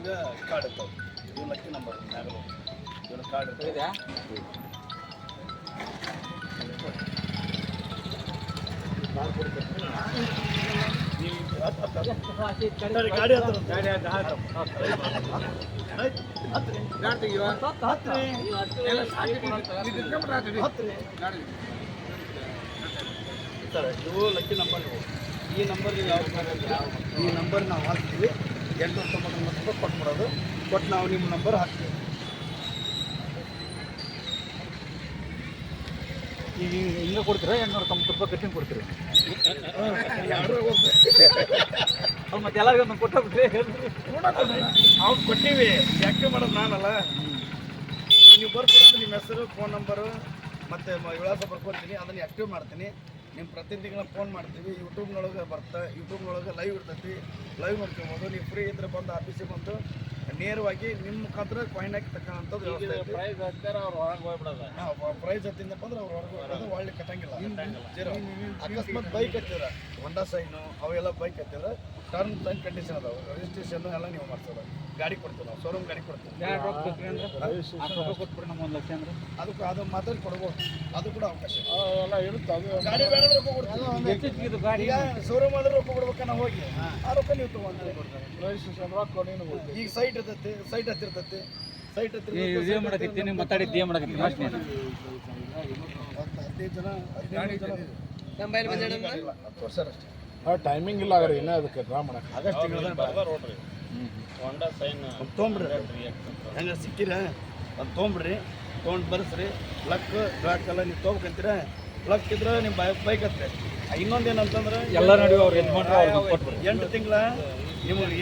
ನಿಮ್ಗೆ ಕಾರ್ಡ್ ಇರ್ತಾವೆ. ಇವು ಲಕ್ಕಿ ನಂಬರ್ ಮ್ಯಾಗಲು ಇವ್ರ ಕಾರ್ಡ್ ಇರ್ತದೆ. ಗಾಡಿ ಸರ್ ಇವು ಲಕ್ಕಿ ನಂಬರ್. ಈ ನಂಬರ್ ನೀವು ಈ ನಂಬರ್ ನಾವು ಹಾಕ್ತೀವಿ. 899 ರೂಪಾಯಿ ಕೊಟ್ಬಿಡೋದು. ಕೊಟ್ಟು ನಾವು ನಿಮ್ಮ ನಂಬರ್ ಹಾಕ್ತೀವಿ. ಈಗ ಹಿಂಗೆ ಕೊಡ್ತೀರಾ 890 ರೂಪಾಯಿ ಕಟ್ಟಿಂಗ್ ಕೊಡ್ತೀರಿ? ಅವ್ರು ಮತ್ತೆ ಎಲ್ಲರಿಗೂ ಒಂದು ಕೊಟ್ಟೋಗ್ಬಿಟ್ರಿ. ಅವ್ರು ಕೊಟ್ಟಿವಿ, ಆ್ಯಕ್ಟಿವ್ ಮಾಡೋದು ನಾನಲ್ಲ. ನೀವು ಬರ್ತೀರಂದ್ರೆ ನಿಮ್ಮ ಹೆಸರು, ಫೋನ್ ನಂಬರು ಮತ್ತು ವಿಳಾಸ ಬರ್ಕೊಡ್ತೀನಿ. ಅದನ್ನು ಆ್ಯಕ್ಟಿವ್ ಮಾಡ್ತೀನಿ. ನಿಮ್ಮ ಪ್ರತಿನಿಧಿಗಳನ್ನ ಫೋನ್ ಮಾಡ್ತೀವಿ. ಯೂಟ್ಯೂಬ್ನೊಳಗೆ ಯೂಟ್ಯೂಬ್ನೊಳಗೆ ಲೈವ್ ಇರ್ತೈತಿ. ಲೈವ್ ಮಾಡ್ಕೊಬೋದು. ನೀವು ಫ್ರೀ ಇದ್ರೆ ಬಂದು ಆಫೀಸಿಗೆ ಬಂದು ನೇರವಾಗಿ ನಿಮ್ಮ ಮುಖಾಂತರ ಕಾಯಿನ್ ಹಾಕಿ ತಕ್ಕಂಥದ್ದು ಪ್ರೈಸ್ ಹತ್ತಿರ ಅವ್ರು ಹೊರಗೆ ಹೋಗ್ಬಿಡೋದು. ಪ್ರೈಸ್ ಹತ್ತಿಂದಪ್ಪ ಅಂದ್ರೆ ಅವ್ರು ಹೊರಗೆ ಹೋಗೋದು ಒಳ್ಳೆ ಕಟ್ಟಂಗಿಲ್ಲ. ಅಕಸ್ಮಾತ್ ಬೈಕ್ ಹತ್ತಿರ ಹೊಂಡಾ ಸೈನು ಅವೆಲ್ಲ ಬೈಕ್ ಹತ್ತಿರ ಟರ್ಮ್ಸ್ ಆ್ಯಂಡ್ ಕಂಡೀಷನ್ ಅದಾವೆ. ರಿಜಿಸ್ಟ್ರೇಷನ್ ಎಲ್ಲ ನೀವು ಮಾಡ್ಸೋದು. ಗಾಡಿ ಕೊಡ್ತೀವಿ ನಾವು, ಶೋರೂಮ್ ಗಾಡಿ ಕೊಡ್ತೀವಿ. ಕೊಟ್ಬಿಡಿ ನಮ್ಮ 1 ಲಕ್ಷ ಅಂದ್ರೆ ಅದಕ್ಕೆ ಅದು ಮಾತಾಡಿ ಕೊಡ್ಬೋದು. ಅದು ಕೂಡ ಅವಕಾಶ ಎಲ್ಲ ಇರುತ್ತೆ. ಅದು ಗಾಡಿ ಬೇಡ ರೊಕ್ಕ ಕೊಡ್ತೀವಿ. ಗಾಡಿ ಶೋರೂಮ್ ಆದ್ರೆ ರೊಕ್ಕ ಕೊಡ್ಬೇಕ ನಾವು ಹೋಗಿ ಆ ರೊಕ್ಕ ನೀವು ತೊಗೊಂಡ್ರೆ ರಿಜಿಸ್ಟ್ರೇಷನ್ ರೊಕ್ಕ ಈಗ ಸೈಟ್ ಇರ್ತೈತಿ. ಸೈಟ್ ಹತ್ತಿರ್ತೈತಿ. ಸೈಟ್ ಹತ್ತಿರ ಮಾಡಕತ್ತೀನಿ ಮಾತಾಡಿದ್ದೇ ಮಾಡಕತ್ತೀನಿ. 15 ಜನ 15 ಜನ 10 ವರ್ಷ ಅಷ್ಟೇ. ಟೈಮಿಂಗ್ ಇಲ್ಲ ಆಗ್ರಿ ಇನ್ನೂ ಅದಕ್ಕೆ ಡ್ರಾ ಮಾಡಕ್ಕೆ. ಆಗಸ್ಟ್ ತಿಂಗಳ ಹೊಂಡಾ ಸೈನ್ ತೊಗೊಂಬ್ರಿ. ಹೆಂಗೆ ಸಿಕ್ಕಿರ ಒಂದು ತೊಗೊಂಬ್ರಿ. ತೊಗೊಂಡು ಬರ್ಸ್ರಿ. ಪ್ಲಕ್ ಬ್ಲಾಕ್ ಎಲ್ಲ ನೀವು ತೊಗೊಬೇಕಂತೀರ. ಪ್ಲಕ್ ಇದ್ರೆ ನಿಮ್ಮ ಬೈಕ್ ಹತ್ತೆ. ಇನ್ನೊಂದು ಏನಂತಂದ್ರೆ ಎಲ್ಲ ನಡುವೆ ಅವ್ರು 8 ತಿಂಗಳ ನಿಮಗೆ